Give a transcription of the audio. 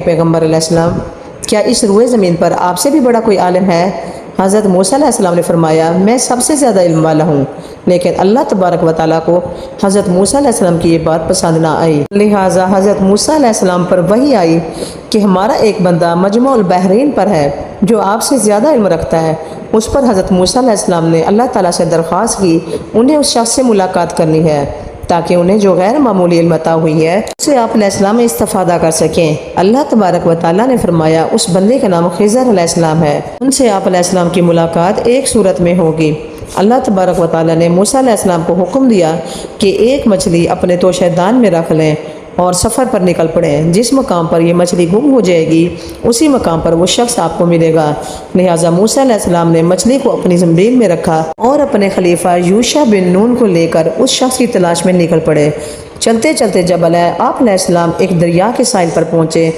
پیغمبر علیہ السلام، کیا اس روئے زمین پر آپ سے بھی بڑا کوئی عالم ہے؟ حضرت موسیٰ علیہ السلام نے فرمایا، میں سب سے زیادہ علم والا ہوں۔ لیکن اللہ تبارک و تعالیٰ کو حضرت موسیٰ علیہ السلام کی یہ بات پسند نہ آئی، لہٰذا حضرت موسیٰ علیہ السلام پر وحی آئی کہ ہمارا ایک بندہ مجمع البحرین پر ہے جو آپ سے زیادہ علم رکھتا ہے۔ اس پر حضرت موسیٰ علیہ السلام نے اللہ تعالیٰ سے درخواست کی انہیں اس شخص سے ملاقات کرنی ہے تاکہ انہیں جو غیر معمولی علم عطا ہوئی ہے اس سے آپ علیہ السلام استفادہ کر سکیں۔ اللہ تبارک و تعالیٰ نے فرمایا اس بندے کا نام خضر علیہ السلام ہے، ان سے آپ علیہ السلام کی ملاقات ایک صورت میں ہوگی۔ اللہ تبارک و تعالیٰ نے موسیٰ علیہ السلام کو حکم دیا کہ ایک مچھلی اپنے توشہ دان میں رکھ لیں اور سفر پر نکل پڑیں۔ جس مقام پر یہ مچھلی گم ہو جائے گی اسی مقام پر وہ شخص آپ کو ملے گا۔ لہٰذا موسیٰ علیہ السلام نے مچھلی کو اپنی زنبیل میں رکھا اور اپنے خلیفہ یوشع بن نون کو لے کر اس شخص کی تلاش میں نکل پڑے۔ چلتے چلتے جب آپ علیہ السلام ایک دریا کے ساحل پر پہنچے